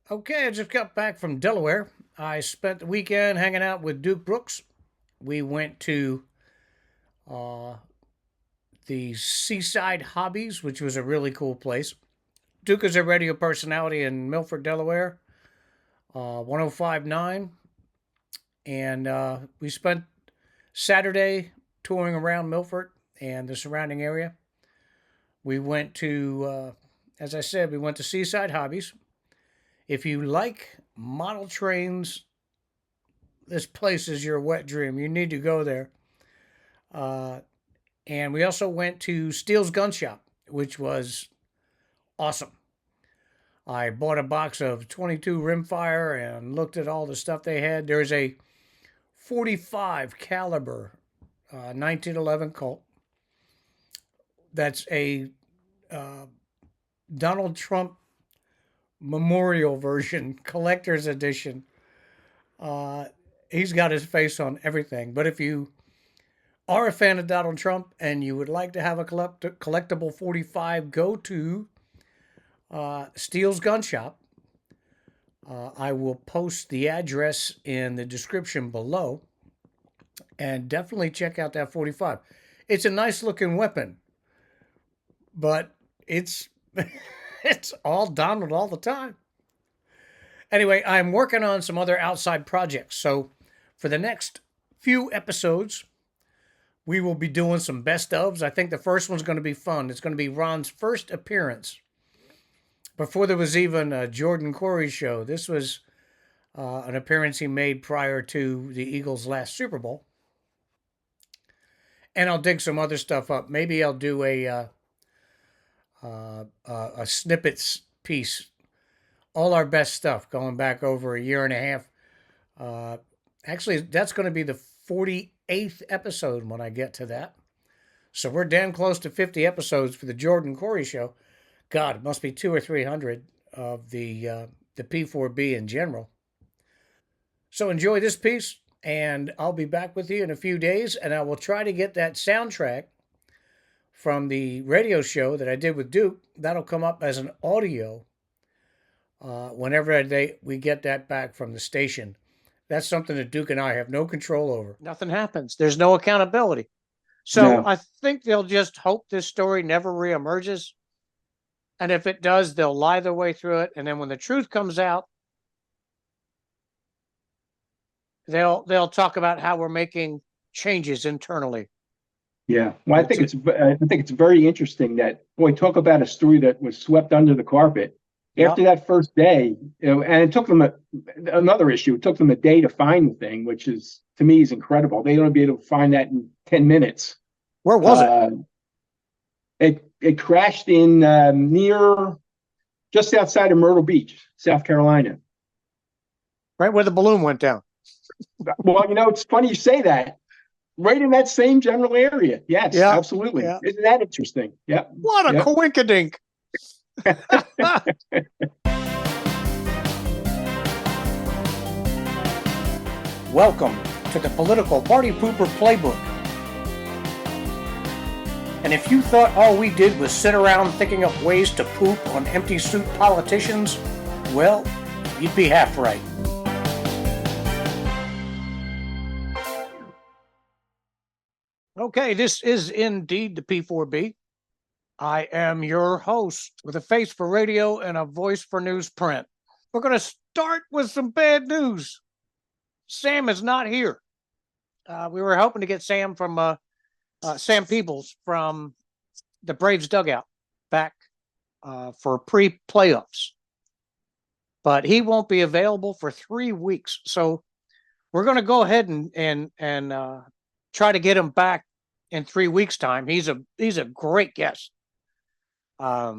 Okay, I just got back from Delaware. I spent the weekend hanging out with Duke Brooks. We went to uh, the Seaside Hobbies, which was a really cool place. Duke is a radio personality in Milford, Delaware, 1059. And we spent Saturday touring around Milford and the surrounding area. We went as I said, we went to Seaside Hobbies. If you like model trains, this place is your wet dream. You need to go there. Uh, and we also went to Steele's Gun Shop, which was awesome. I bought a box of 22 rimfire and looked at all the stuff they had. There's a 45 caliber 1911 Colt. That's a uh, Donald Trump memorial version, collector's edition. Uh, he's got his face on everything. But if you are a fan of Donald Trump and you would like to have a collectible 45, go to Steele's Gun Shop. I will post the address in the description below, and definitely check out that 45. It's a nice looking weapon, but it's it's all Donald all the time. Anyway, I'm working on some other outside projects. So for the next few episodes, we will be doing some best ofs. I think the first one's going to be fun. It's going to be Ron's first appearance before there was even a Cori show. This was an appearance he made prior to the Eagles' last Super Bowl. And I'll dig some other stuff up. Maybe I'll do a snippets piece, all our best stuff, going back over a year and a half. Actually, that's going to be the 48th episode when I get to that. So we're damn close to 50 episodes for the Cori show. God, it must be 200 or 300 of the P4B in general. So enjoy this piece, and I'll be back with you in a few days, and I will try to get that soundtrack from the radio show that I did with Duke. That'll come up as an audio whenever we get that back from the station. That's something that Duke and I have no control over. Nothing happens. There's no accountability. So I think they'll just hope this story never reemerges. And if it does, they'll lie their way through it. And then when the truth comes out, they'll talk about how we're making changes internally. Yeah, well, I think it's very interesting that, boy, talk about a story that was swept under the carpet. After that first day, and it took them another issue. It took them a day to find the thing, which is, to me, is incredible. They're going to be able to find that in 10 minutes. Where was it? It crashed in just outside of Myrtle Beach, South Carolina. Right where the balloon went down. Well, it's funny you say that. Right in that same general area. Yes, absolutely. Yeah. Isn't that interesting? Yeah. What a coinkydink. Welcome to the Political Party Pooper Playbook. And if you thought all we did was sit around thinking up ways to poop on empty suit politicians, well, you'd be half right. Okay, this is indeed the P4B. I am your host with a face for radio and a voice for newsprint. We're going to start with some bad news. Sam is not here. We were hoping to get Sam from Sam Peebles from the Braves dugout back for pre-playoffs. But he won't be available for 3 weeks. So we're going to go ahead and try to get him back in 3 weeks' time. He's a great guest. I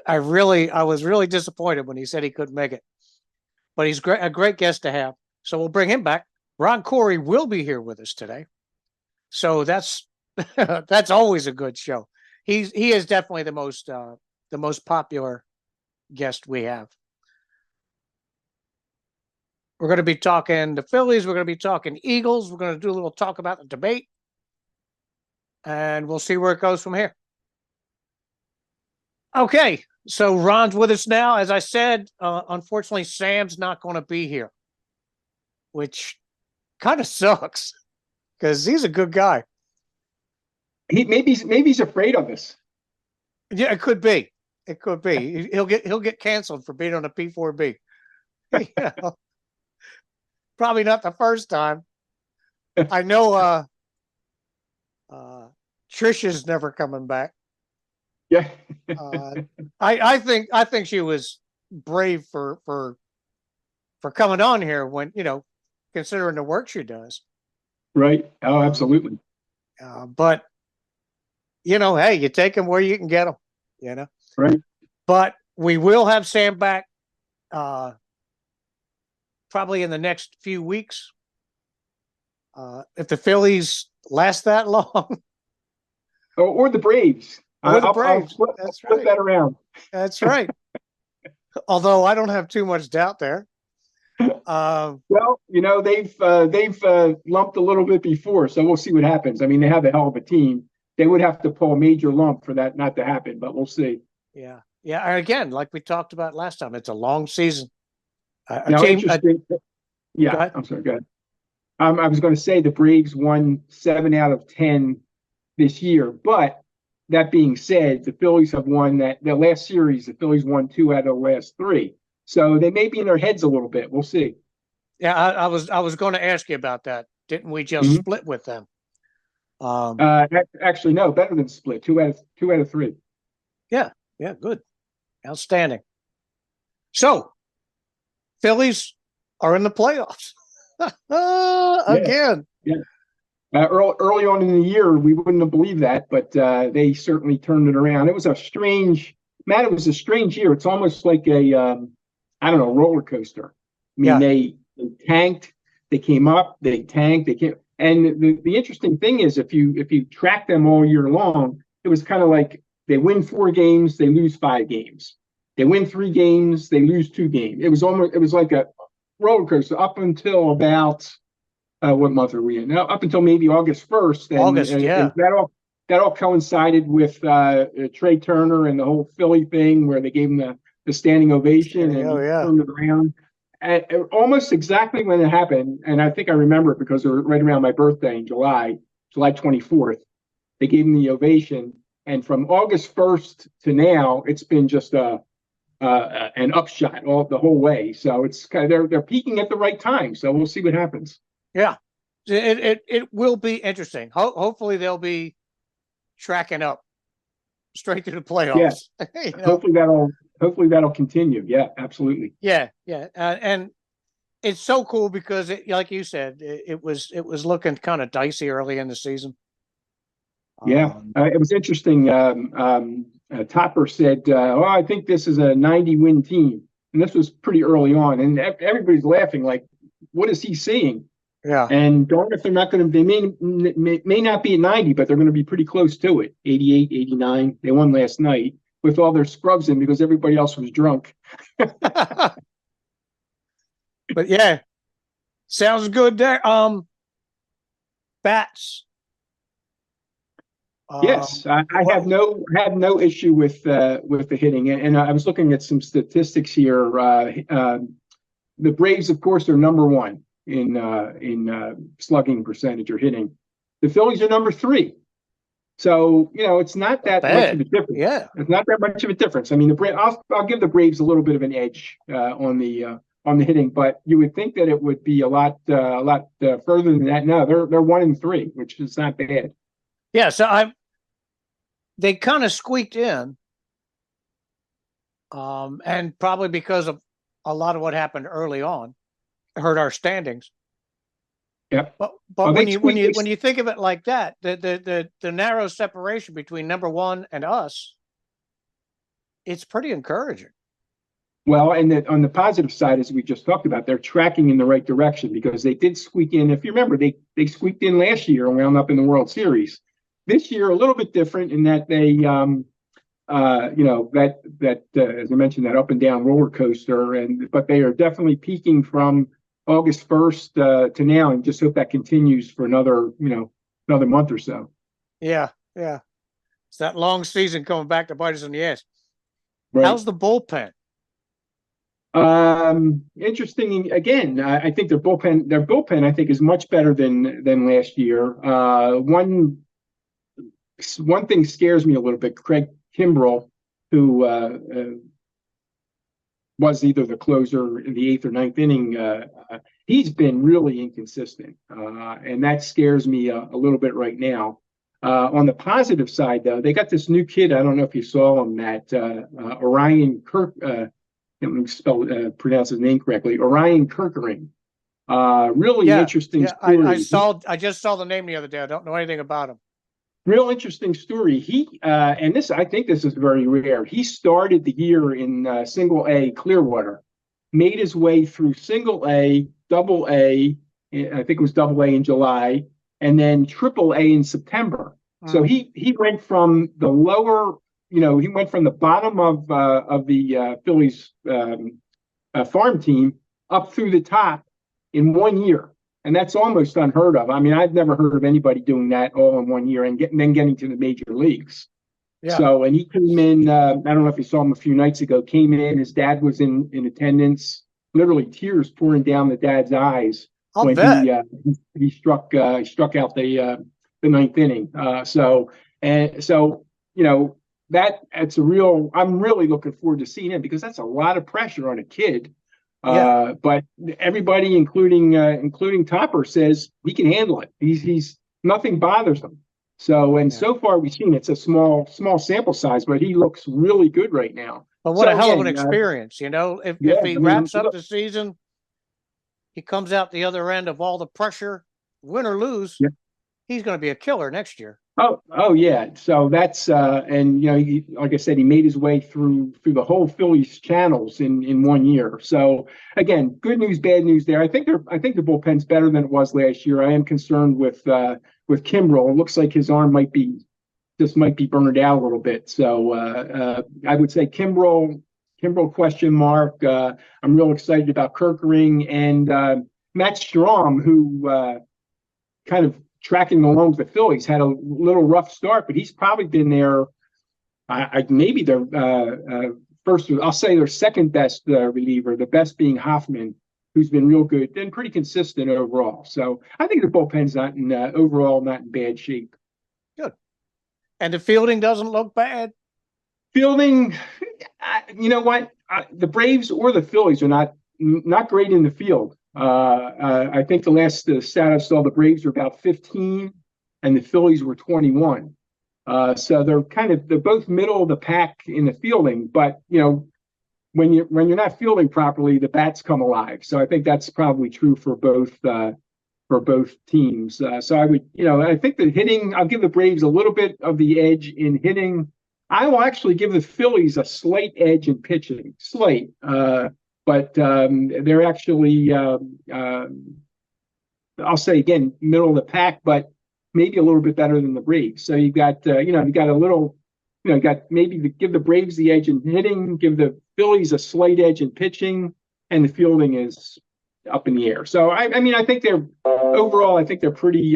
was really disappointed when he said he couldn't make it, but he's a great guest to have. So we'll bring him back. Ron Cori will be here with us today. So that's always a good show. He is definitely the most popular guest we have. We're going to be talking the Phillies. We're going to be talking Eagles. We're going to do a little talk about the debate, and we'll see where it goes from here. Okay, so Ron's with us now. As I said, unfortunately, Sam's not going to be here, which kind of sucks because he's a good guy. Maybe he's afraid of us. Yeah, it could be. It could be. He'll get canceled for being on a P4B. You know, probably not the first time. I know. Trisha's never coming back. Yeah. uh, I think she was brave for coming on here when considering the work she does. Right. Oh, Uh, absolutely. but hey, you take them where you can get them. Right. But we will have Sam back probably in the next few weeks. If the Phillies last that long, Or the Braves. or the I'll Braves. flip, That's flip right. that around. That's right. Although I don't have too much doubt there. Well, they've lumped a little bit before, so we'll see what happens. I mean, they have a hell of a team. They would have to pull a major lump for that not to happen, but we'll see. Yeah. And again, like we talked about last time, it's a long season. Now, interesting. Yeah, I'm sorry. Go ahead. I was going to say the Braves won 7 out of 10 this year, but that being said, the Phillies have won the last series. The Phillies won 2 out of the last 3, so they may be in their heads a little bit. We'll see. Yeah, I was going to ask you about that. Didn't we just split with them? Actually, no, better than split. 2 out of 3. Yeah, good, outstanding. So, Phillies are in the playoffs again. Yeah. Early on in the year, we wouldn't have believed that, but they certainly turned it around. It was a strange year. It's almost like I don't know, roller coaster. I mean, they tanked, they came up, they tanked, they came. And the interesting thing is, if you track them all year long, it was kind of like they win 4 games, they lose 5 games. They win 3 games, they lose 2 games. It was like a roller coaster up until about what month are we in now? Up until maybe August 1st. And that all coincided with Trey Turner and the whole Philly thing where they gave him the standing ovation and turned it around. And almost exactly when it happened, and I think I remember it because it was right around my birthday in July 24th. They gave him the ovation, and from August 1st to now, it's been just an upshot the whole way. So it's kind of they're peaking at the right time. So we'll see what happens. Yeah, it will be interesting. Hopefully they'll be tracking up straight to the playoffs. Yeah. Hopefully that'll continue. Yeah, absolutely. Yeah. And it's so cool because like you said, it was looking kind of dicey early in the season. Yeah, it was interesting. Topper said, I think this is a 90-win team. And this was pretty early on. And everybody's laughing like, what is he seeing? Yeah. And darn if they're not going to, they may not be at 90, but they're going to be pretty close to it. 88, 89. They won last night with all their scrubs in because everybody else was drunk. But yeah, sounds good there. Bats. Yes, I have no issue with the hitting, and I was looking at some statistics here. The Braves, of course, are number 1 in slugging percentage or hitting. The Phillies are number 3. So it's not that much of a difference. Yeah, it's not that much of a difference. I mean, I'll give the Braves a little bit of an edge on the hitting, but you would think that it would be a lot further than that. No, they're 1 and 3, which is not bad. Yeah, so they kind of squeaked in, and probably because of a lot of what happened early on, hurt our standings. Yeah, but when you think of it like that, the narrow separation between number 1 and us, it's pretty encouraging. Well, and on the positive side, as we just talked about, they're tracking in the right direction because they did squeak in. If you remember, they squeaked in last year and wound up in the World Series. This year, a little bit different in that they, as I mentioned, that up and down roller coaster, but they are definitely peaking from August 1st to now, and just hope that continues for another month or so. Yeah. It's that long season coming back to bite us in the ass. Right. How's the bullpen? Interesting. Again, I think their bullpen, I think, is much better than last year. One thing scares me a little bit. Craig Kimbrell, who was either the closer in the eighth or ninth inning, he's been really inconsistent, and that scares me a little bit right now. On the positive side, though, they got this new kid. I don't know if you saw him, that Orion Kirk. Let me pronounce his name correctly. Orion Kirkering. Really interesting story. I just saw the name the other day. I don't know anything about him. Real interesting story. And I think this is very rare. He started the year in Single A Clearwater, made his way through Single A, Double A. I think it was Double A in July, and then Triple A in September. So he went from the lower, he went from the bottom of the Phillies farm team up through the top in 1 year. And that's almost unheard of. I mean, I've never heard of anybody doing that all in 1 year and then getting to the major leagues. Yeah. So, and he came in, I don't know if you saw him a few nights ago, came in, his dad was in attendance, literally tears pouring down the dad's eyes when he struck out the ninth inning. That's I'm really looking forward to seeing him, because that's a lot of pressure on a kid. But everybody, including Topper, says he can handle it. He's nothing bothers him. So so far we've seen, it's a small sample size, but he looks really good right now. But what a hell of an experience, If he wraps up the season, he comes out the other end of all the pressure, win or lose, he's going to be a killer next year. Oh yeah. So that's and like I said, he made his way through the whole Phillies channels in 1 year. So again, good news, bad news there. I think the bullpen's better than it was last year. I am concerned with Kimbrell. It looks like his arm might be burned out a little bit. So I would say Kimbrell question mark. I'm real excited about Kirkering and Matt Strom, who kind of tracking along with the Phillies, had a little rough start, but he's probably been there. Maybe their first, I'll say their second best reliever, the best being Hoffman, who's been real good and pretty consistent overall. So I think the bullpen's overall not in bad shape. Good. And the fielding doesn't look bad? Fielding, you know what? The Braves or the Phillies are not great in the field. I think the last stat I saw, the Braves were about 15 and the Phillies were 21. So they're both middle of the pack in the fielding, but when you're not fielding properly, the bats come alive. So I think that's probably true for both teams. So I would, I think the hitting, I'll give the Braves a little bit of the edge in hitting. I will actually give the Phillies a slight edge in pitching, but they're actually, I'll say again, middle of the pack, but maybe a little bit better than the Braves. So you got a little, give the Braves the edge in hitting, give the Phillies a slight edge in pitching, and the fielding is up in the air. So I think they're overall, I think they're pretty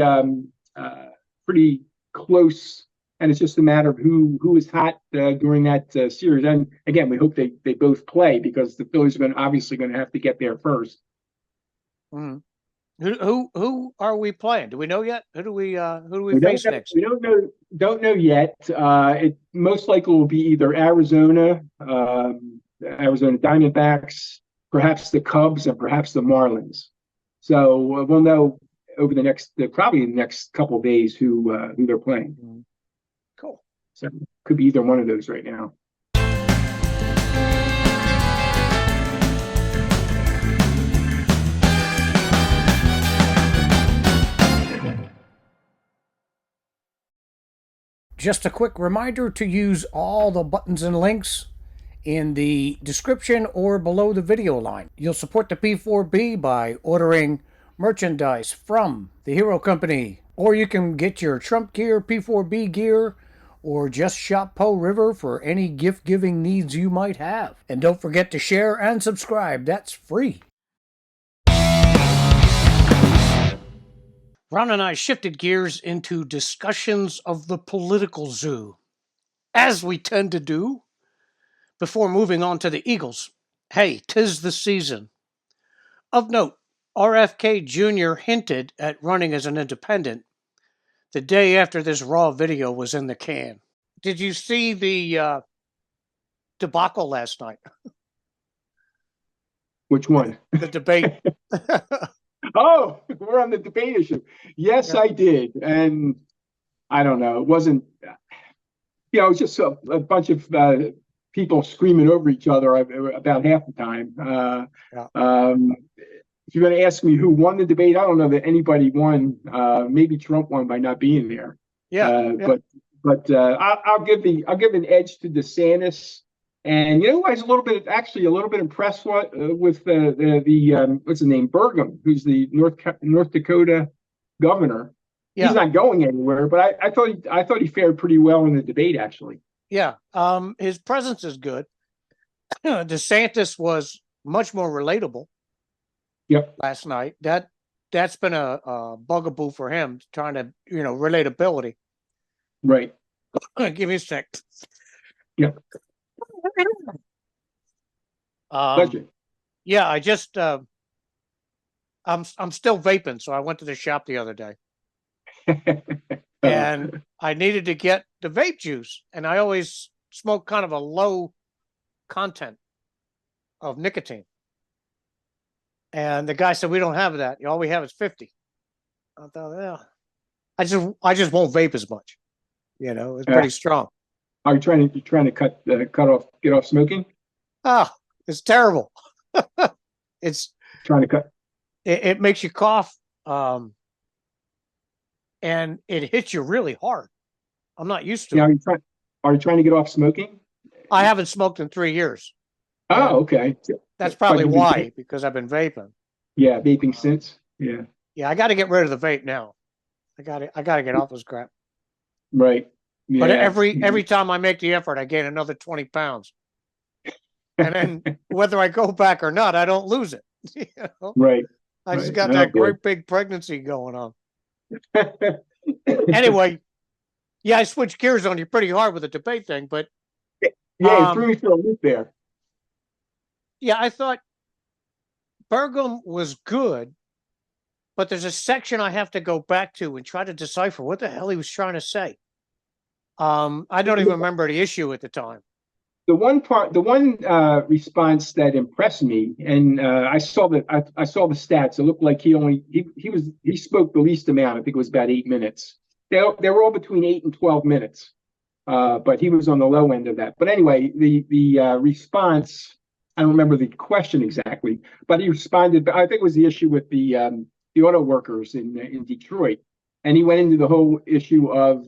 close. And it's just a matter of who is hot during that series. And again, we hope they both play, because the Phillies are obviously going to have to get there first. Mm-hmm. Who are we playing? Do we know yet? Who do we face next? We don't know yet. It most likely will be either Arizona Diamondbacks, perhaps the Cubs, and perhaps the Marlins. So we'll know over probably the next couple of days who they're playing. Mm-hmm. Cool. So could be either one of those right now. Just a quick reminder to use all the buttons and links in the description or below the video line. You'll support the P4B by ordering merchandise from the Hero Company, or you can get your Trump gear, P4B gear, or just shop Poe River for any gift-giving needs you might have. And don't forget to share and subscribe. That's free. Ron and I shifted gears into discussions of the political zoo, as we tend to do. before moving on to the Eagles. Hey, 'tis the season. Of note, RFK Jr. hinted at running as an independent the day after this Raw video was in the can. Did you see the debacle last night? Which one? The debate. Oh, we're on the debate issue. Yes, Yeah. I did. And I don't know. It wasn't, it was just a bunch of people screaming over each other about half the time. Yeah. If you're going to ask me who won the debate, I don't know that anybody won. Maybe Trump won by not being there. Yeah. But I'll give an edge to DeSantis. And I was a little bit impressed with the what's his name, Burgum, who's the North Dakota governor. Yeah. He's not going anywhere, but I thought he fared pretty well in the debate, actually. Yeah. His presence is good. DeSantis was much more relatable. Yep. Last night. That's been a bugaboo for him, trying to relatability. Right. Give me a sec. Yep. Pleasure. Yeah, I just I'm still vaping, so I went to the shop the other day. And I needed to get the vape juice, and I always smoke kind of a low content of nicotine. And the guy said, "We don't have that. All we have is 50." I thought, yeah, I just won't vape as much. It's pretty strong. Are you trying to get off smoking? It's terrible. It's trying to cut. It makes you cough, and it hits you really hard. I'm not used to it. Are you trying to get off smoking? I haven't smoked in 3 years. Oh, okay. That's probably why, because I've been vaping. Yeah, vaping since. Yeah. Yeah, I got to get rid of the vape now. I got to get off this crap. Right. Yeah. But every time I make the effort, I gain another 20 pounds. And then whether I go back or not, I don't lose it. Right. I just got that great big pregnancy going on. Anyway, yeah, I switched gears on you pretty hard with the debate thing, but yeah, you threw me for a loop there. Yeah, I thought Burgum was good, but there's a section I have to go back to and try to decipher what the hell he was trying to say. I don't even remember the issue at the time. The one response that impressed me, and I saw the stats. It looked like he spoke the least amount. I think it was about 8 minutes. They were all between 8 and 12 minutes, but he was on the low end of that. But anyway, the response, I don't remember the question exactly, but he responded. I think it was the issue with the auto workers in Detroit, and he went into the whole issue of.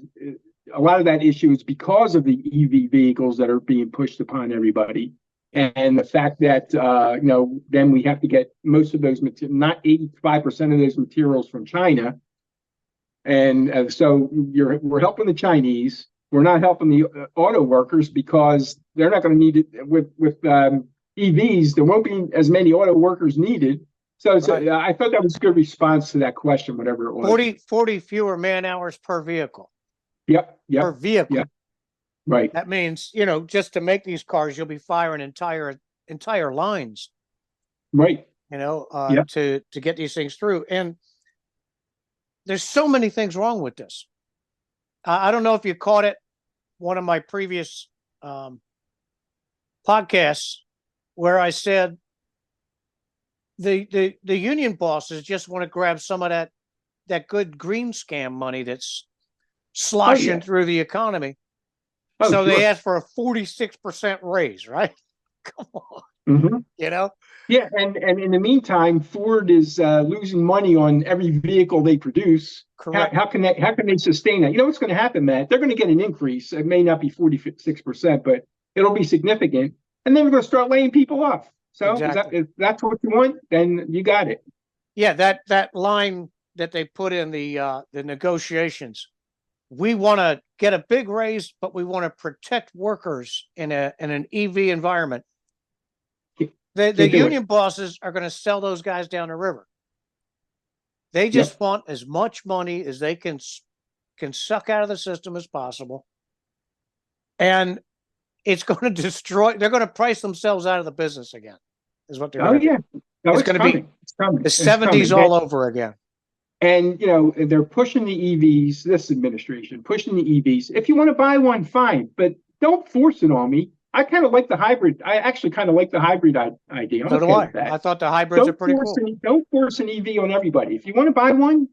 A lot of that issue is because of the EV vehicles that are being pushed upon everybody, and the fact that then we have to get most of those not 85% of those materials from China, and so we're helping the Chinese. We're not helping the auto workers because they're not going to need it with EVs. There won't be as many auto workers needed. So right. I thought that was a good response to that question, whatever it was. 40 fewer man hours per vehicle. Yep. Per vehicle. Yep. Right. That means, just to make these cars, you'll be firing entire lines. Right. To get these things through. And there's so many things wrong with this. I don't know if you caught it, one of my previous podcasts, where I said the union bosses just want to grab some of that good green scam money that's sloshing through the economy. So they asked for a 46% raise, right? Come on. Mm-hmm. Yeah, and in the meantime, Ford is losing money on every vehicle they produce. Correct. How can they sustain that? What's going to happen, Matt? They're going to get an increase. It may not be 46%, but it'll be significant. And then we're going to start laying people off. So exactly. If that's what you want, then you got it. Yeah, that line that they put in the negotiations. We want to get a big raise, but we want to protect workers in an EV environment. The union bosses are going to sell those guys down the river. They just want as much money as they can suck out of the system as possible. And it's going to destroy. They're going to price themselves out of the business again. Is what they're Oh going to do. yeah, no, It's it's going to be coming. It's coming. the It's coming. '70s all over again. And they're pushing the EVs. This administration pushing the EVs. If you want to buy one, fine, but don't force it on me. I kind of like the hybrid. I actually kind of like the hybrid idea. I'm So do okay I. with that. I thought the hybrids are pretty cool. Don't force an EV on everybody. If you want to buy one,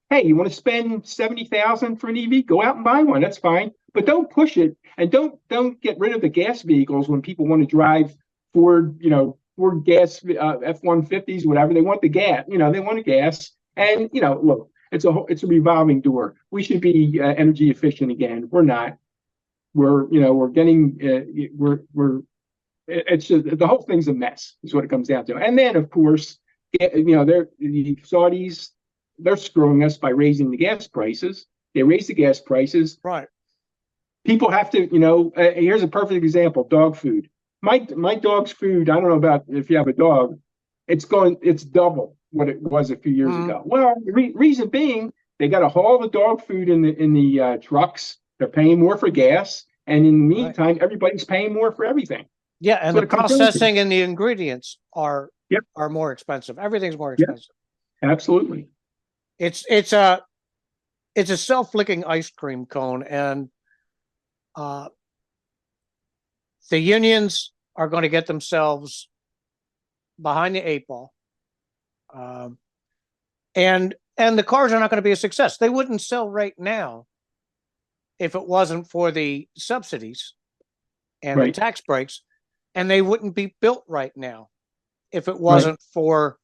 hey, you want to spend 70,000 for an EV? Go out and buy one. That's fine. But don't push it, and don't get rid of the gas vehicles when people want to drive Ford, Ford gas F-150s, whatever. They want the gas. They want a gas. And look, it's a revolving door. We should be energy efficient again. We're not. We're getting it's just, the whole thing's a mess. Is what it comes down to. And then of course, the Saudis, they're screwing us by raising the gas prices. They raise the gas prices. Right. People have to. Here's a perfect example: dog food. My dog's food. I don't know about if you have a dog. It's double what it was a few years ago. Well, reason being, they got to haul the dog food in the trucks. They're paying more for gas, and in the meantime, everybody's paying more for everything. Yeah, and the processing and the ingredients are more expensive. Everything's more expensive. Yep. Absolutely. It's a self-licking ice cream cone, and the unions are going to get themselves behind the eight ball. And the cars are not going to be a success. They wouldn't sell right now if it wasn't for the subsidies and the tax breaks, and they wouldn't be built right now if it wasn't for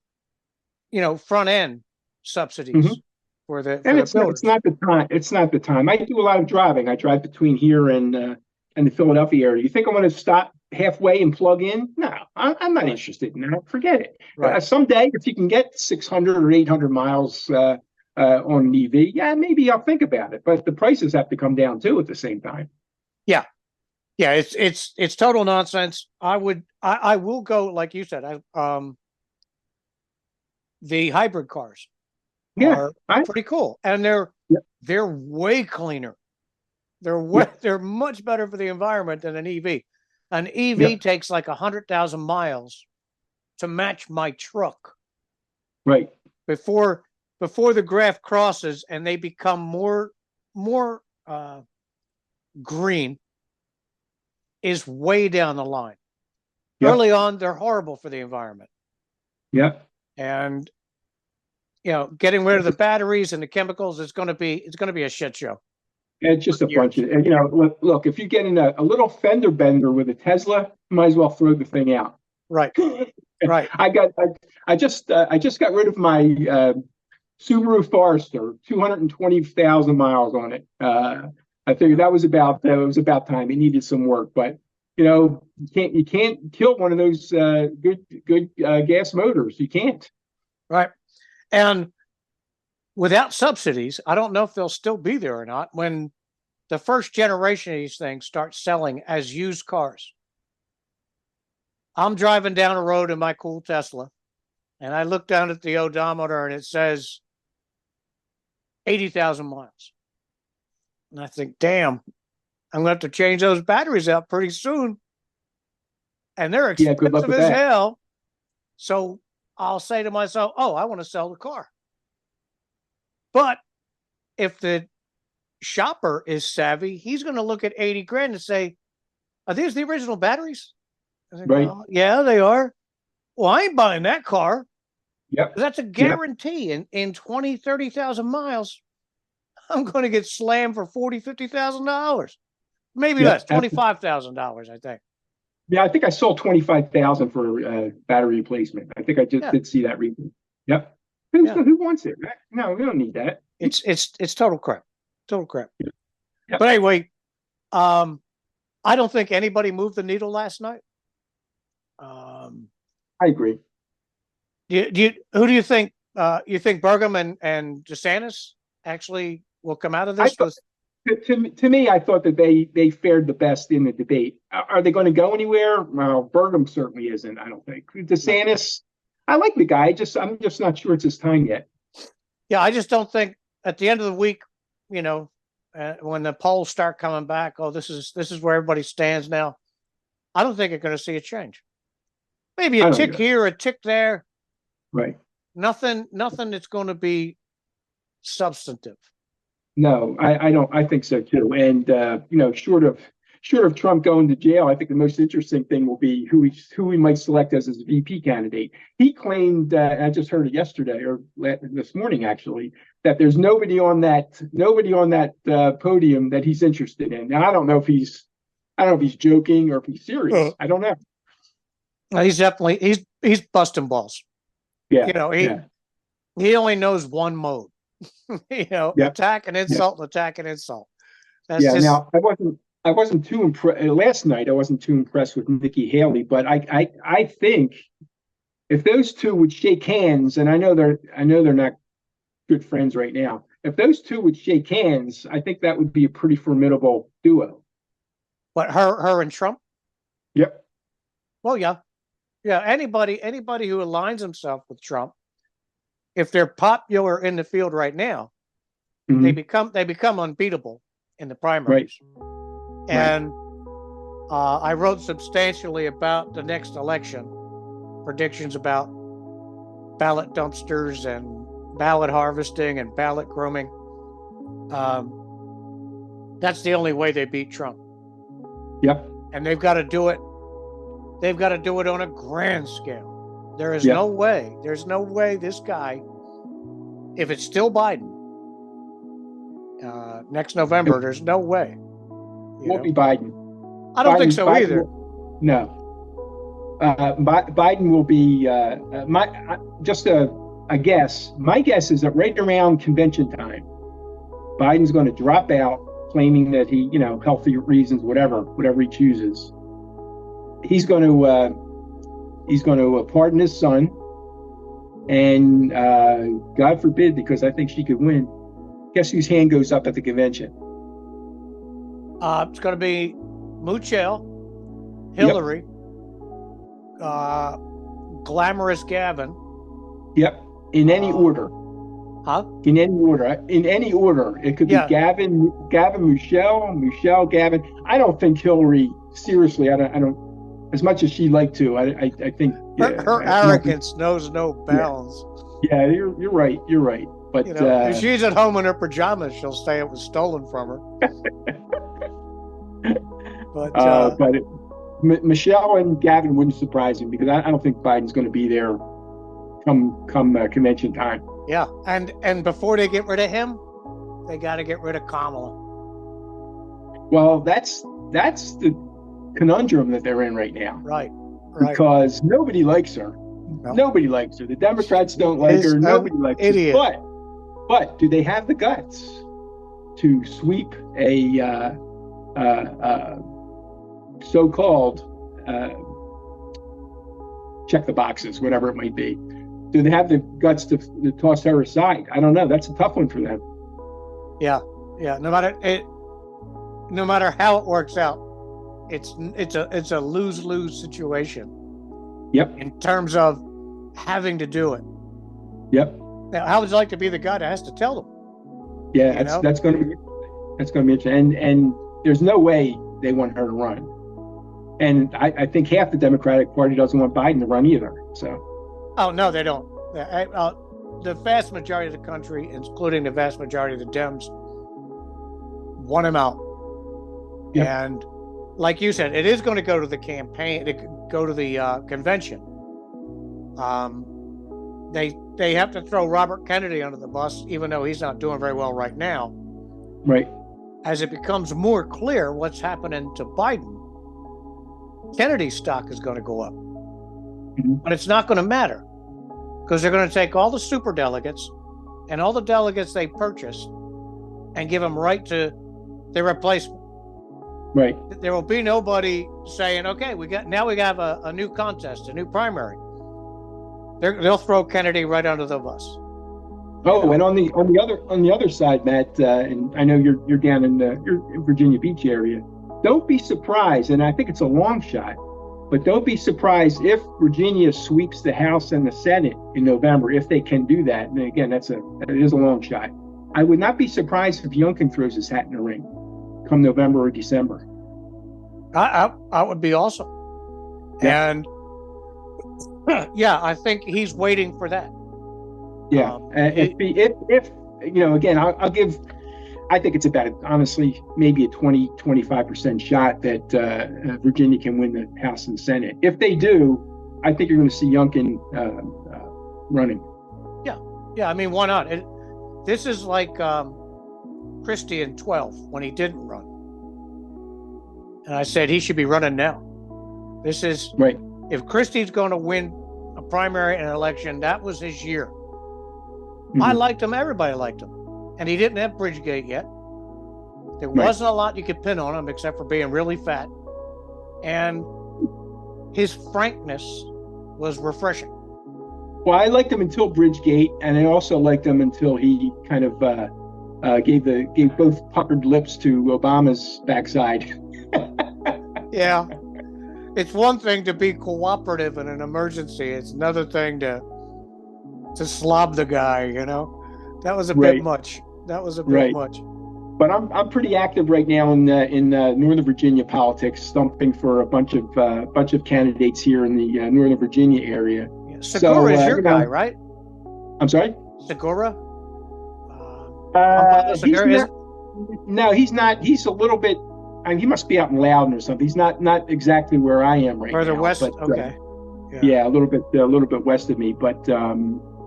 front end subsidies for the builders. It's not the time. It's not the time. I do a lot of driving. I drive between here and the Philadelphia area. You think I want to stop halfway and plug in? No, I'm not interested in that. Forget it. Someday, if you can get 600 or 800 miles on an EV, maybe I'll think about it. But the prices have to come down too at the same time. Yeah, it's total nonsense. I will go, like you said. The hybrid cars are pretty cool, and they're way cleaner. They're much better for the environment than an EV. An EV takes like 100,000 miles to match my truck. Right. Before the graph crosses and they become more green is way down the line. Early on, they're horrible for the environment. Yeah. And getting rid of the batteries and the chemicals it's going to be a shit show. It's just a bunch of, look, if you get in a little fender bender with a Tesla, you might as well throw the thing out. Right. Right. I just got rid of my Subaru Forester, 220,000 miles on it. I figured that was about time. It needed some work, but you can't kill one of those good gas motors. You can't. Right. And without subsidies, I don't know if they'll still be there or not when the first generation of these things start selling as used cars. I'm driving down a road in my cool Tesla, and I look down at the odometer, and it says 80,000 miles. And I think, damn, I'm going to have to change those batteries out pretty soon. And they're expensive as hell. So I'll say to myself, I want to sell the car. But if the shopper is savvy, he's going to look at 80 grand and say, are these the original batteries? I think, right. Yeah, they are. Well, I ain't buying that car. Yep. That's a guarantee. In 20, 30,000 miles, I'm going to get slammed for $40,000, $50,000. Maybe less, $25,000, I think. Yeah, I think I sold 25,000 for battery replacement. I think I just did see that recently. Yep. Who wants it? No, we don't need that. It's total crap. Total crap. Yeah. Yep. But anyway, I don't think anybody moved the needle last night. I agree. Who do you think? You think Burgum and DeSantis actually will come out of this? To me, I thought that they fared the best in the debate. Are they going to go anywhere? Well, Burgum certainly isn't. I don't think. DeSantis, I like the guy. I'm just not sure it's his time yet. Yeah, I just don't think at the end of the week, when the polls start coming back, this is where everybody stands now. I don't think you're going to see a change. Maybe I a don't tick either. here, a tick there. Right. Nothing that's going to be substantive. No, I don't. I think so too. And short of Trump going to jail, I think the most interesting thing will be who he might select as his VP candidate. He claimed, I just heard it yesterday or this morning actually, that there's nobody on that podium that he's interested in. Now I don't know if he's joking or if he's serious. I don't know. He's definitely he's busting balls. Yeah. He only knows one mode. Attack and insult, attack and insult. That's Now I wasn't too impressed last night. I wasn't too impressed with Nikki Haley, but I think if those two would shake hands, and I know they're not good friends right now. If those two would shake hands, I think that would be a pretty formidable duo. What, her and Trump? Yep. Well, yeah. Anybody who aligns himself with Trump, if they're popular in the field right now, they become unbeatable in the primaries. Right. And I wrote substantially about the next election, predictions about ballot dumpsters and ballot harvesting and ballot grooming. That's the only way they beat Trump. Yep. And they've got to do it. They've got to do it on a grand scale. There is no way. There's no way this guy, if it's still Biden, next November, there's no way. It won't be Biden. I don't think so either. No. Biden will be a guess. My guess is that right around convention time, Biden's going to drop out, claiming that he, healthy reasons, whatever he chooses. He's going to pardon his son, and God forbid, because I think she could win. Guess whose hand goes up at the convention? It's going to be Michelle, Hillary, glamorous Gavin. Yep. In any order. Huh? In any order. It could be Gavin, Michelle, Gavin. I don't think Hillary. Seriously, I don't. As much as she'd like to, I think her arrogance knows no bounds. Yeah, you're right. You're right. But if she's at home in her pajamas, she'll say it was stolen from her. But Michelle and Gavin wouldn't surprise me, because I don't think Biden's going to be there come convention time. Yeah, and before they get rid of him, they got to get rid of Kamala. Well, that's the conundrum that they're in right now. Right. Because nobody likes her. No. Nobody likes her. The Democrats don't like her. Nobody likes her. But do they have the guts to sweep a so-called check the boxes, whatever it might be? Do they have the guts to toss her aside? I don't know. That's a tough one for them. Yeah. No matter how it works out, it's a lose-lose situation. Yep. In terms of having to do it. Yep. Now, how would you like to be the guy that has to tell them? Yeah, that's going to be interesting. And there's no way they want her to run. And I think half the Democratic Party doesn't want Biden to run either. So. Oh no, they don't. The vast majority of the country, including the vast majority of the Dems, want him out. Yep. And like you said, it is going to go to the campaign, to go to the convention. They have to throw Robert Kennedy under the bus, even though he's not doing very well right now. Right. As it becomes more clear what's happening to Biden, Kennedy's stock is going to go up. Mm-hmm. But it's not going to matter, because they're going to take all the super delegates and all the delegates they purchased and give them right to their replacement. Right. There will be nobody saying, "Okay, we have a new contest, a new primary." They'll throw Kennedy right under the bus. Oh, and on the other side, Matt, and I know you're down in Virginia Beach area. Don't be surprised, and I think it's a long shot, but don't be surprised if Virginia sweeps the House and the Senate in November, if they can do that. And again, it is a long shot. I would not be surprised if Youngkin throws his hat in the ring come November or December. I would be awesome. Yeah. And yeah, I think he's waiting for that. Yeah. If again, I'll give. I think it's about honestly maybe a 20-25% shot that Virginia can win the House and Senate. If they do, I think you're going to see Youngkin running. Yeah. I mean, why not? This is like Christie in 12 when he didn't run, and I said he should be running now. This is right. If Christie's going to win a primary and an election, that was his year. Mm-hmm. I liked him. Everybody liked him. And he didn't have Bridgegate yet. There wasn't a lot you could pin on him except for being really fat. And his frankness was refreshing. Well, I liked him until Bridgegate, and I also liked him until he kind of gave both puckered lips to Obama's backside. Yeah. It's one thing to be cooperative in an emergency. It's another thing to slob the guy, That was a bit much. That was a bit much. But I'm pretty active right now in Northern Virginia politics, stumping for a bunch of candidates here in the Northern Virginia area. Yeah. Segura is your guy, right? I'm sorry? Segura? No, he's not. He's a little bit. I mean, he must be out in Loudon or something. He's not exactly where I am right now. Further west. But, okay. Yeah, a little bit west of me, but.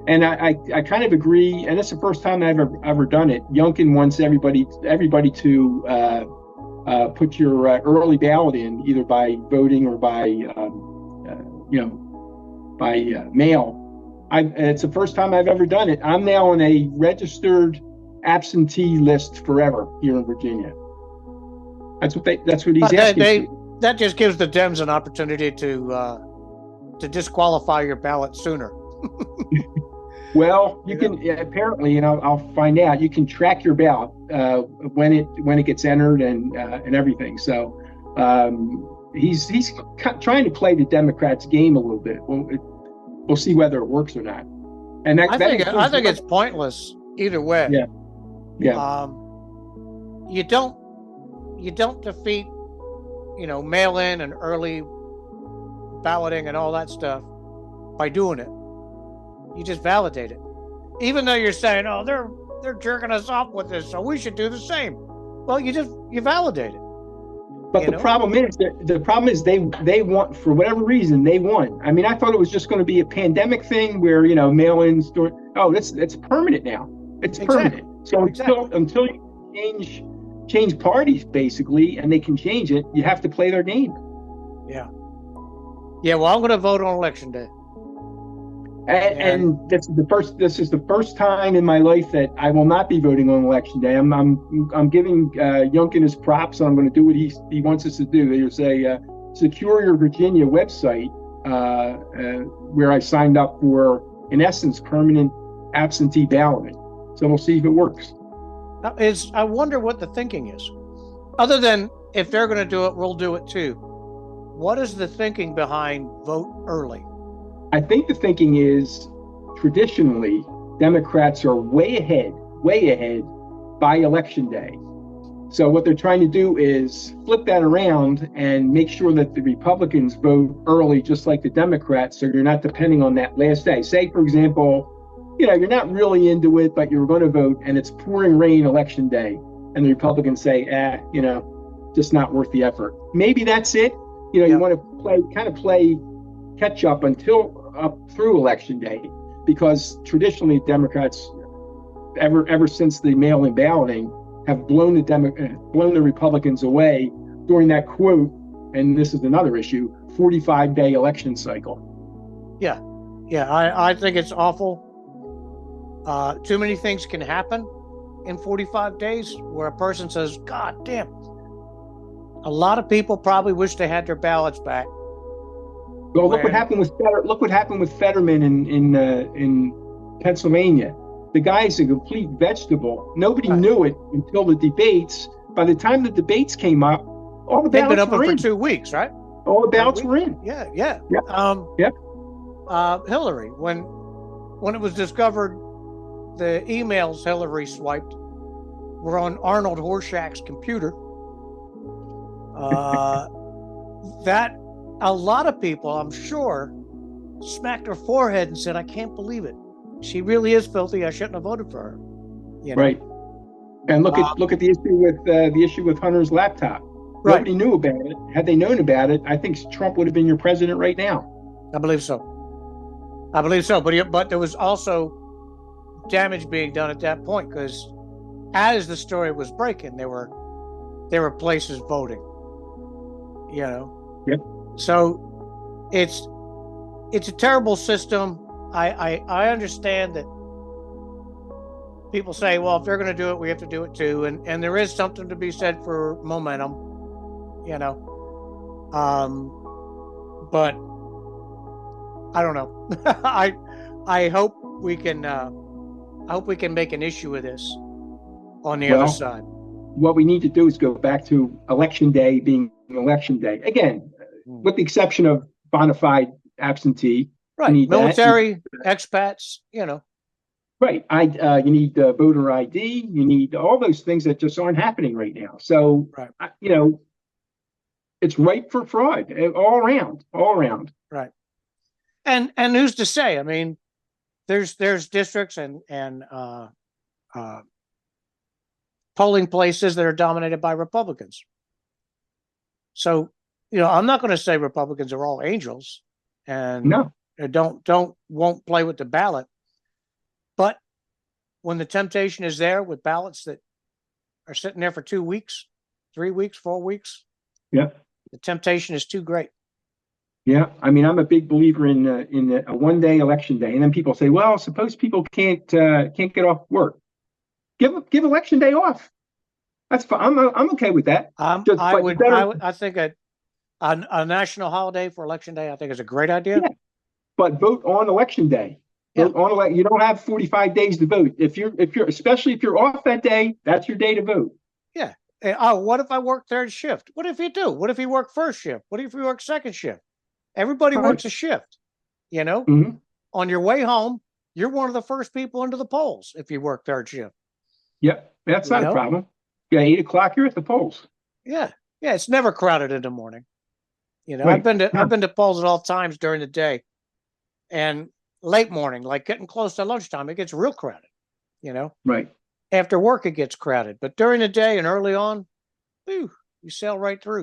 And I kind of agree, and it's the first time I've ever done it. Youngkin wants everybody to put your early ballot in, either by voting or by mail. It's the first time I've ever done it. I'm now on a registered absentee list forever here in Virginia. That's what he's asking. That just gives the Dems an opportunity to disqualify your ballot sooner. Well, you can apparently, I'll find out. You can track your ballot when it gets entered and everything. So he's trying to play the Democrats' game a little bit. We'll see whether it works or not. And I think it's pointless either way. Yeah. Yeah. You don't defeat, mail-in and early balloting and all that stuff by doing it. You just validate it, even though you're saying, "Oh, they're jerking us off with this, so we should do the same." Well, you validate it. But the problem is they want, for whatever reason, they won. I mean, I thought it was just going to be a pandemic thing where mail-ins. It's permanent now. It's permanent. So until you change parties basically, and they can change it, you have to play their game. Yeah. Yeah. Well, I'm going to vote on election day. And this is the first time in my life that I will not be voting on election day. I'm giving Youngkin his props. I'm going to do what he wants us to do. There's a Secure Your Virginia website where I signed up for, in essence, permanent absentee balloting. So we'll see if it works. I wonder what the thinking is. Other than if they're going to do it, we'll do it too. What is the thinking behind vote early? I think the thinking is, traditionally, Democrats are way ahead by election day. So what they're trying to do is flip that around and make sure that the Republicans vote early, just like the Democrats, so you're not depending on that last day. Say, for example, you're not really into it, but you're going to vote, and it's pouring rain election day, and the Republicans say, just not worth the effort. Maybe that's it. You want to play catch up through election day, because traditionally Democrats, ever since the mail-in balloting, have blown the Republicans away during that quote, and this is another issue, 45-day election cycle. Yeah, I think it's awful. Too many things can happen in 45 days where a person says, "God damn." A lot of people probably wish they had their ballots back. Well, look what happened with Fetterman in Pennsylvania. The guy's a complete vegetable. Nobody knew it until the debates. By the time the debates came up, all the ballots were in. They've been open for 2 weeks, right? All the ballots were in. Yeah. Hillary, when it was discovered, the emails Hillary swiped were on Arnold Horshack's computer. That a lot of people, I'm sure, smacked her forehead and said, "I can't believe it. She really is filthy. I shouldn't have voted for her." You know, Right. And look at the issue with Hunter's laptop. right? Nobody knew about it. Had they known about it, I think Trump would have been your president right now. I believe so. I believe so. But there was also damage being done at that point, because as the story was breaking, there were places voting. You know. Yep. So it's a terrible system. I understand that people say, well, if they're going to do it, we have to do it too, and there is something to be said for momentum, you know. But I don't know. I hope we can make an issue of this on the other side. What we need to do is go back to election day being election day again, with the exception of bona fide absentee. Right, military, expats, you know. Right. You need voter ID. You need all those things that just aren't happening right now. So, right. It's ripe for fraud all around. Right. And who's to say? I mean, there's districts and polling places that are dominated by Republicans. So, I'm not going to say Republicans are all angels and no, won't play with the ballot. But when the temptation is there with ballots that are sitting there for 2 weeks, 3 weeks, 4 weeks, yeah, the temptation is too great. Yeah, I mean, I'm a big believer in a one-day election day, and then people say, "Well, suppose people can't get off work, give election day off." That's fine. I'm okay with that. I think a national holiday for election day, I think, is a great idea. Yeah, but vote on election day. Yeah. You don't have 45 days to vote. Especially if you're off that day, that's your day to vote. Yeah. What if I work third shift? What if you do? What if you work first shift? What if you work second shift? Everybody works a shift, Mm-hmm. On your way home, you're one of the first people into the polls if you work third shift. Yep. That's not a problem. Yeah. 8 o'clock, you're at the polls. Yeah. Yeah. It's never crowded in the morning. Right. I've been to polls at all times during the day, and late morning, like getting close to lunchtime, it gets real crowded, Right. After work, it gets crowded. But during the day and early on, you sail right through.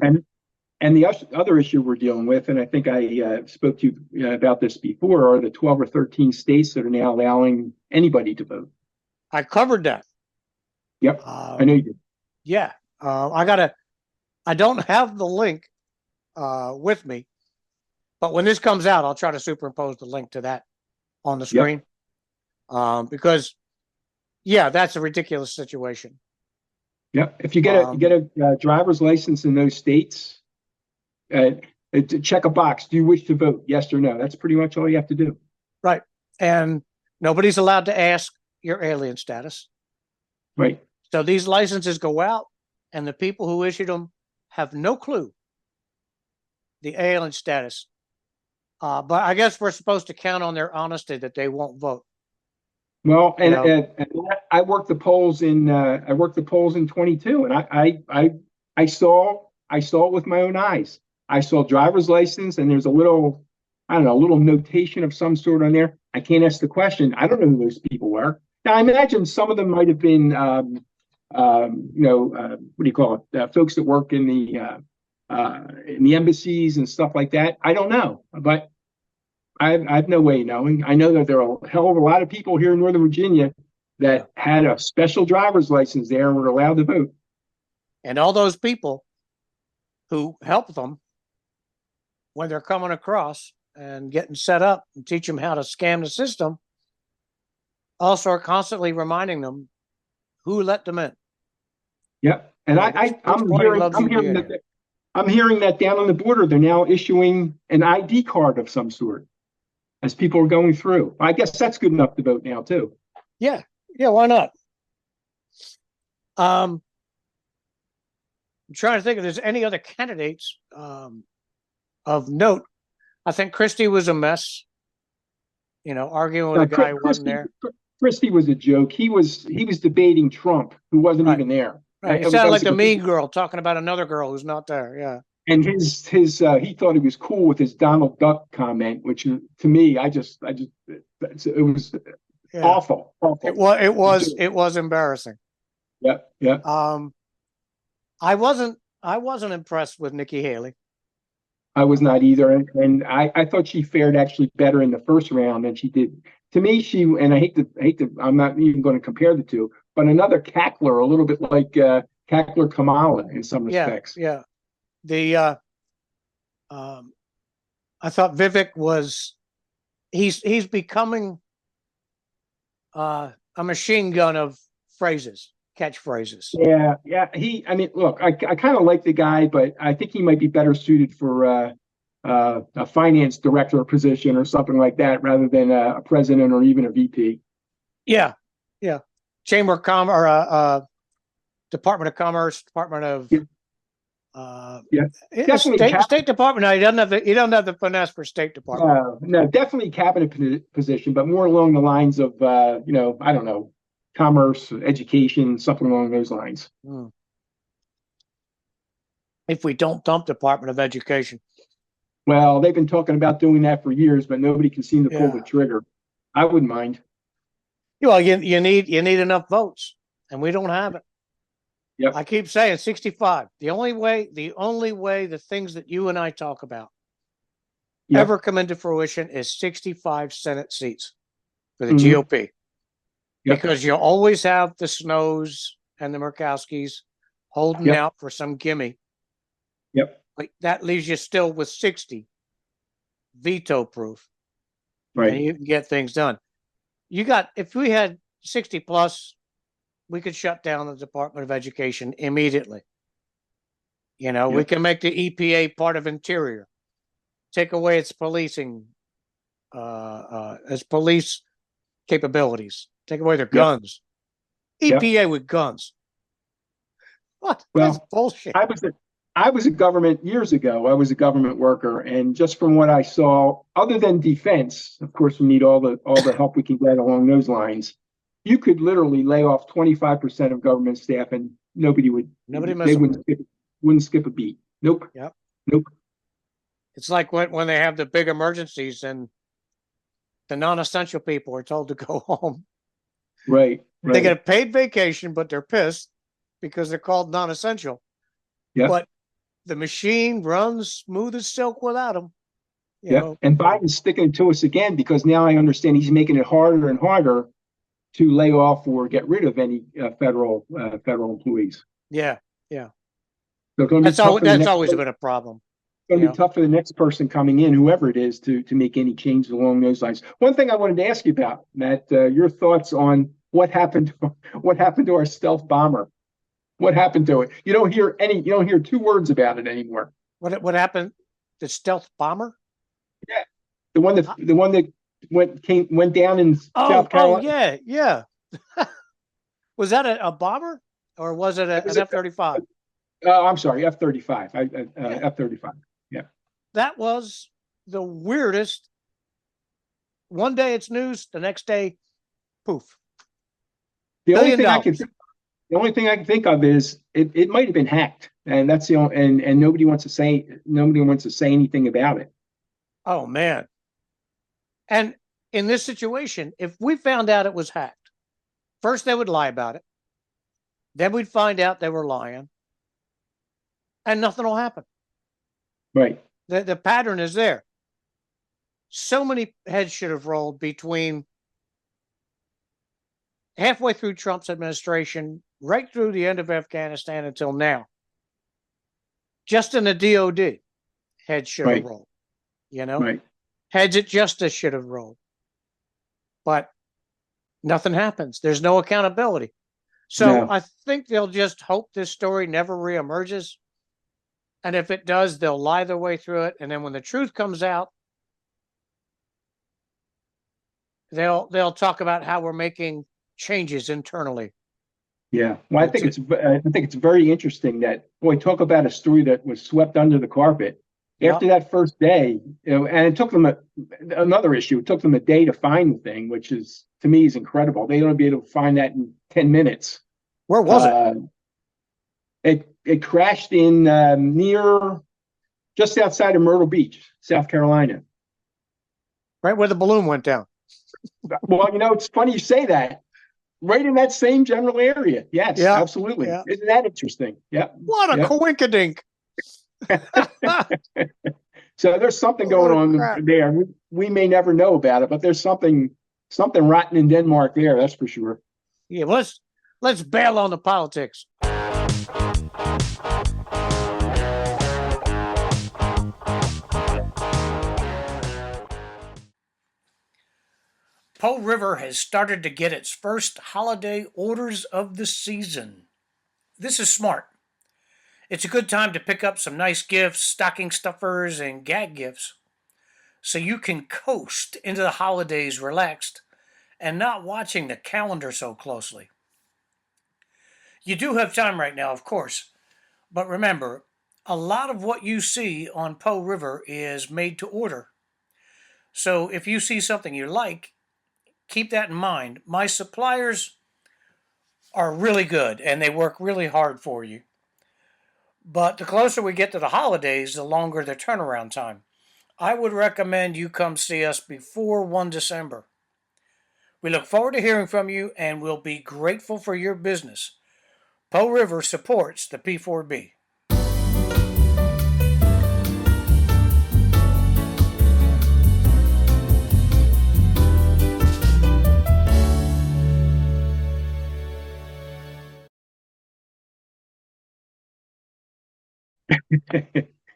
And the other issue we're dealing with, and I think I spoke to you about this before, are the 12 or 13 states that are now allowing anybody to vote. I covered that. Yep. I know you did. Yeah. I don't have the link with me, but when this comes out, I'll try to superimpose the link to that on the screen. Yep. Because that's a ridiculous situation. Yep. If you get a driver's license in those states, to check a box, do you wish to vote? Yes or no? That's pretty much all you have to do. Right. And nobody's allowed to ask your alien status. Right. So these licenses go out, and the people who issued them have no clue the alien status. But I guess we're supposed to count on their honesty that they won't vote. Well, and I worked the polls in 22, and I saw it with my own eyes. I saw driver's license, and there's a little notation of some sort on there. I can't ask the question. I don't know who those people were. Now, I imagine some of them might have been, what do you call it? Folks that work in the embassies and stuff like that. I don't know, but I have no way of knowing. I know that there are a hell of a lot of people here in Northern Virginia that had a special driver's license there and were allowed to vote. And all those people who help them when they're coming across and getting set up and teach them how to scam the system also are constantly reminding them who let them in. Yep. And I'm hearing that down on the border, they're now issuing an ID card of some sort as people are going through. I guess that's good enough to vote now too. Yeah. Yeah. Why not? I'm trying to think if there's any other candidates of note. I think Christie was a mess, arguing with a guy who wasn't there. Christie was a joke. He was debating Trump, who wasn't even there. Right. It sounded like the mean girl talking about another girl who's not there. Yeah. and his he thought he was cool with his Donald Duck comment, which to me, it was Yeah. awful, awful. It was embarrassing. Yeah, yeah. I wasn't impressed with Nikki Haley. I was not either, and I thought she fared actually better in the first round than she did. To me, and I hate to, I'm not even going to compare the two, but another cackler, a little bit like cackler Kamala in some Yeah, respects. yeah. The I thought Vivek was he's becoming a machine gun of phrases, catchphrases. Yeah, yeah. I mean, look, I kind of like the guy, but I think he might be better suited for a finance director position or something like that, rather than a president or even a VP. Yeah, yeah. Chamber of Commerce, or Department of Commerce, Department of Yeah, yeah. Definitely State Department. No, he doesn't have the finesse for State Department. no, definitely cabinet position, but more along the lines of I don't know, commerce, education, something along those lines. If we don't dump Department of Education. Well, they've been talking about doing that for years, but nobody can seem to pull the trigger. I wouldn't mind. Well, you need enough votes, and we don't have it. Yep. I keep saying 65. The only way the things that you and I talk about ever come into fruition is 65 Senate seats for the GOP. Yep. Because you always have the Snows and the Murkowskis holding out for some gimme. Yep. Like that leaves you still with 60 veto proof. Right. And you can get things done. If we had 60 plus, we could shut down the Department of Education immediately. We can make the EPA part of Interior, take away its policing, its police capabilities, take away their guns. EPA with guns. What? Well, that's bullshit. I was a government years ago. I was a government worker, and just from what I saw, other than defense, of course, we need all the help we can get along those lines. You could literally lay off 25% of government staff, and they wouldn't skip a beat. Nope. Yep. Nope. It's like when they have the big emergencies and the non-essential people are told to go home. Right. They get a paid vacation, but they're pissed because they're called non-essential. Yeah. But the machine runs smooth as silk without them. And Biden's sticking to us again, because now I understand he's making it harder and harder to lay off or get rid of any federal employees. Yeah, yeah. So that's always been a problem. It's going to be tough for the next person coming in, whoever it is, to make any changes along those lines. One thing I wanted to ask you about, Matt, your thoughts on what happened to our stealth bomber. What happened to it? You don't hear two words about it anymore. What happened? The stealth bomber? Yeah, the one that went down in South Carolina. Yeah. Was that a bomber, or was it an F-35? I'm sorry, F-35. F-35. Yeah. That was the weirdest. One day it's news, the next day, poof. The only thing I can think of is it might have been hacked, and that's the only, and nobody wants to say anything about it. Oh man. And in this situation, if we found out it was hacked, first they would lie about it. Then we'd find out they were lying. And nothing will happen. Right. The pattern is there. So many heads should have rolled between halfway through Trump's administration, right through the end of Afghanistan until now. Just in the DOD, heads should have rolled. Right. Heads at Justice should have rolled. But nothing happens. There's no accountability. So I think they'll just hope this story never reemerges. And if it does, they'll lie their way through it. And then when the truth comes out, they'll talk about how we're making changes internally. Yeah. Well, I think it's very interesting that, boy, talk about a story that was swept under the carpet. After that first day, and it took them another issue. It took them a day to find the thing, which is, to me, is incredible. They don't be able to find that in 10 minutes. Where was it? It crashed in near just outside of Myrtle Beach, South Carolina. Right where the balloon went down. Well, it's funny you say that. Right in that same general area. Yes, Yeah, absolutely. yeah. Isn't that interesting? Yeah. What a coinkydink. So there's something going Holy on crap. there. We may never know about it, but there's something rotten in Denmark there. That's for sure. Yeah, let's bail on the politics. Po River has started to get its first holiday orders of the season. This is smart. It's a good time to pick up some nice gifts, stocking stuffers, and gag gifts, so you can coast into the holidays relaxed and not watching the calendar so closely. You do have time right now, of course, but remember, a lot of what you see on Po River is made to order. So if you see something you like, keep that in mind. My suppliers are really good and they work really hard for you. But the closer we get to the holidays, the longer the turnaround time. I would recommend you come see us before 1 December. We look forward to hearing from you and we'll be grateful for your business. Po River supports the P4B.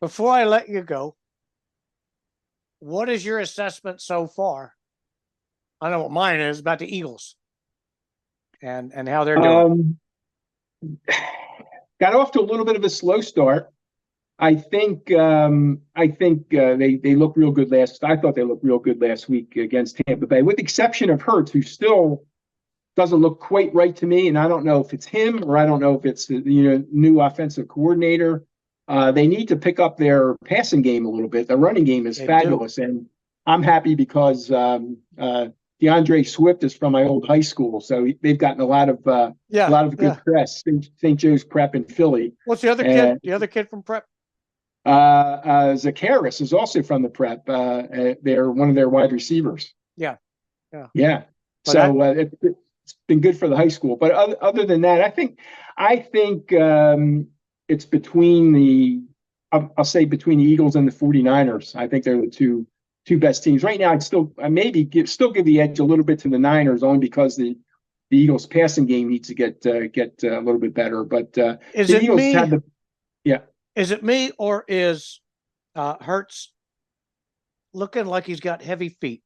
Before I let you go, what is your assessment so far? I know what mine is about the Eagles and how they're doing. Got off to a little bit of a slow start. I think they looked real good I thought they looked real good last week against Tampa Bay, with the exception of Hurts, who still doesn't look quite right to me. And I don't know if it's him or I don't know if it's the new offensive coordinator. They need to pick up their passing game a little bit. The running game is fabulous, and I'm happy because DeAndre Swift is from my old high school, so they've gotten a lot of good press. St. Joe's Prep in Philly. What's the other kid? The other kid from Prep? Zacharias is also from the Prep. They're one of their wide receivers. Yeah. So it's been good for the high school. But other than that, I think it's between I'll say between the Eagles and the 49ers. I think they're the two best teams right now. I'd still give the edge a little bit to the Niners, only because the Eagles passing game needs to get a little bit better. But is it me? Is it me, or is Hurts looking like he's got heavy feet?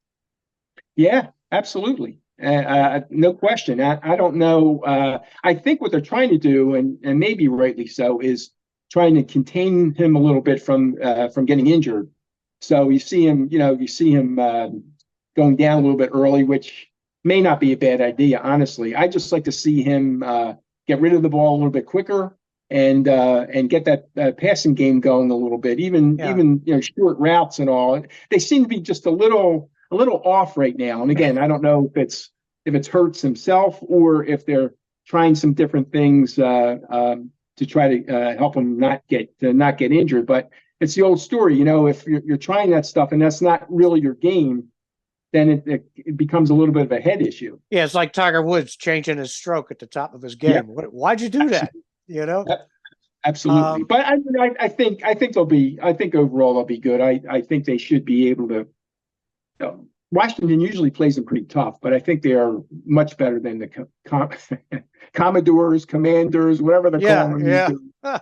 Yeah, absolutely. No question. I don't know. I think what they're trying to do, and maybe rightly so, is trying to contain him a little bit from getting injured. So you see him going down a little bit early, which may not be a bad idea, honestly. I just like to see him get rid of the ball a little bit quicker and get that passing game going a little bit. Even short routes and all. They seem to be just a little off right now. And again, I don't know if it's Hurts himself or if they're trying some different things to try to help him not get injured. But it's the old story, if you're trying that stuff and that's not really your game, then it becomes a little bit of a head issue. Yeah, it's like Tiger Woods changing his stroke at the top of his game. Yep. Why'd you do that? Absolutely. But I think overall they'll be good. I think they should be able to. Washington usually plays them pretty tough, but I think they are much better than the Commodores, Commanders, whatever they're calling them. The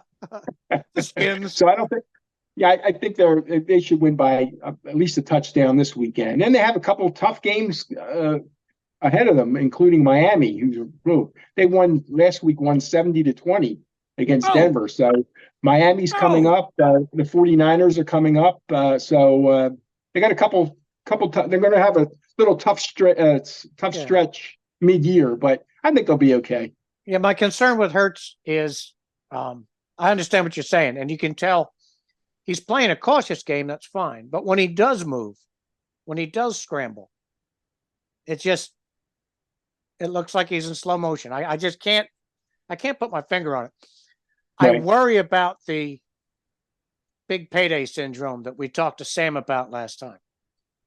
Skins. So I don't think. Yeah, I think they should win by at least a touchdown this weekend. And they have a couple of tough games ahead of them, including Miami, they won last week, won 70-20 against Denver. So Miami's coming up. The 49ers are coming up. So they got a couple. They're going to have a little tough stretch mid-year, but I think they'll be okay. Yeah, my concern with Hurts is I understand what you're saying, and you can tell he's playing a cautious game. That's fine, but when he does move, when he does scramble, it looks like he's in slow motion. I just can't put my finger on it. Right. I worry about the big payday syndrome that we talked to Sam about last time.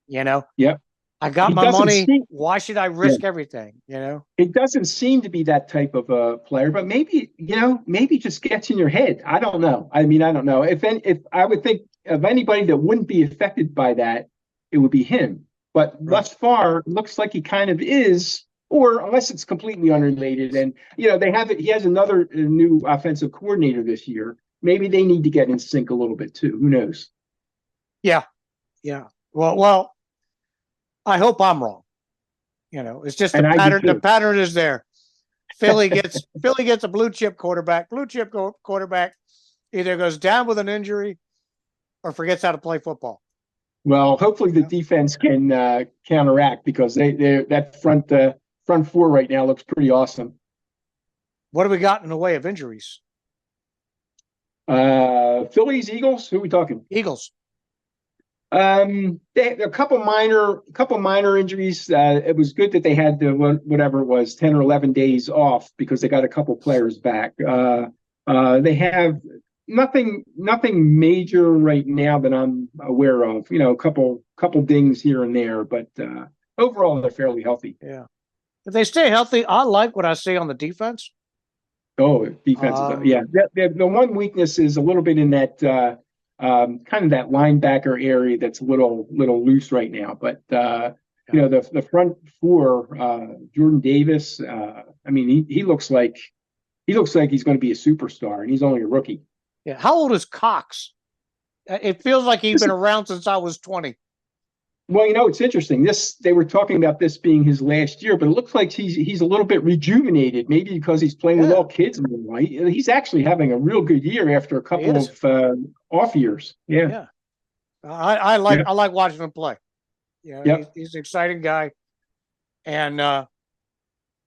You know, Yep. I got He my doesn't money. seem, Why should I yeah, risk everything? You know? it doesn't seem to be that type of a player, but maybe, maybe just gets in your head. I don't know. I mean, I don't know. If I would think of anybody that wouldn't be affected by that, it would be him. But Right. thus far, it looks like he kind of is, or unless it's completely unrelated. And they have it. He has another new offensive coordinator this year. Maybe they need to get in sync a little bit too. Who knows? Yeah. Yeah. Well, I hope I'm wrong. It's just the And I do pattern. The too. pattern is there. Philly gets a blue chip quarterback. Blue chip quarterback either goes down with an injury or forgets how to play football. Well, hopefully the defense can counteract because that front four right now looks pretty awesome. What do we got in the way of injuries? Phillies, Eagles. Who are we talking? Eagles. A couple minor injuries. It was good that they had whatever it was, 10 or 11 days off because they got a couple players back. They have nothing major right now that I'm aware of. A couple dings here and there, but overall they're fairly healthy. Yeah. If they stay healthy, I like what I see on the defense. Oh, defensive. Yeah. The one weakness is a little bit in that kind of that linebacker area that's a little loose right now. But the front four, Jordan Davis. I mean, he looks like he's going to be a superstar, and he's only a rookie. Yeah. How old is Cox? It feels like he's been around since I was 20. Well, it's interesting. They were talking about this being his last year, but it looks like he's a little bit rejuvenated, maybe because he's playing with all kids now. He's actually having a real good year after a couple of off years. Yeah. Yeah. I like watching him play. He's an exciting guy. And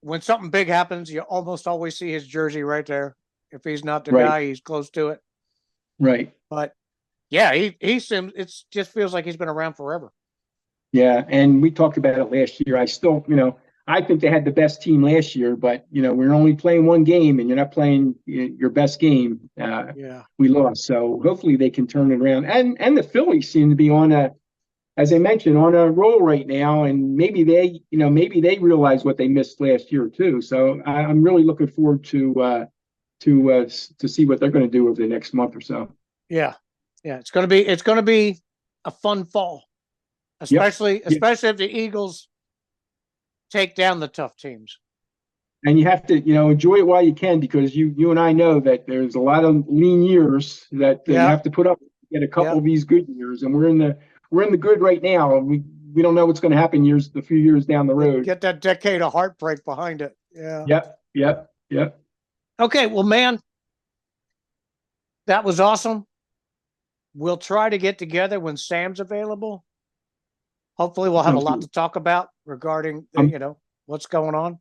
when something big happens, you almost always see his jersey right there. If he's not the guy, he's close to it. Right. But yeah, he seems, it just feels like he's been around forever. Yeah, and we talked about it last year. I still, I think they had the best team last year, but we're only playing one game, and you're not playing your best game. We lost, so hopefully they can turn it around. And the Phillies seem to be as I mentioned, on a roll right now, and maybe they realize what they missed last year too. So I'm really looking forward to see what they're going to do over the next month or so. Yeah, it's going to be a fun fall. Especially if the Eagles take down the tough teams. And you have to, enjoy it while you can, because you and I know that there's a lot of lean years that you have to put up to get a couple of these good years, and we're in the good right now, and we don't know what's going to happen a few years down the road. Get that decade of heartbreak behind it. Yeah. Yep. Okay, well, man, that was awesome. We'll try to get together when Sam's available. Hopefully we'll have a lot to talk about regarding, what's going on.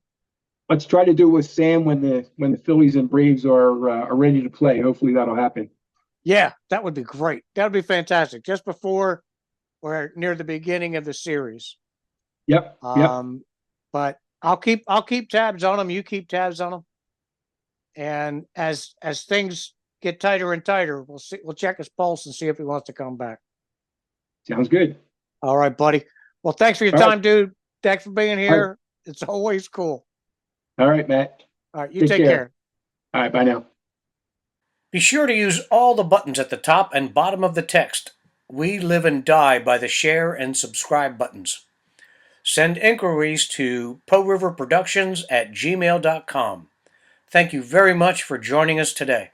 Let's try to do it with Sam when the Phillies and Braves are ready to play. Hopefully that'll happen. Yeah, that would be great. That would be fantastic. Just before or near the beginning of the series. Yep. But I'll keep tabs on them. You keep tabs on them. And as things get tighter and tighter, we'll check his pulse and see if he wants to come back. Sounds good. All right, buddy. Well, thanks for your time, dude. Thanks for being here. Right. It's always cool. All right, Matt. All right, you take care. All right, bye now. Be sure to use all the buttons at the top and bottom of the text. We live and die by the share and subscribe buttons. Send inquiries to PoRiverProductions@gmail.com. Thank you very much for joining us today.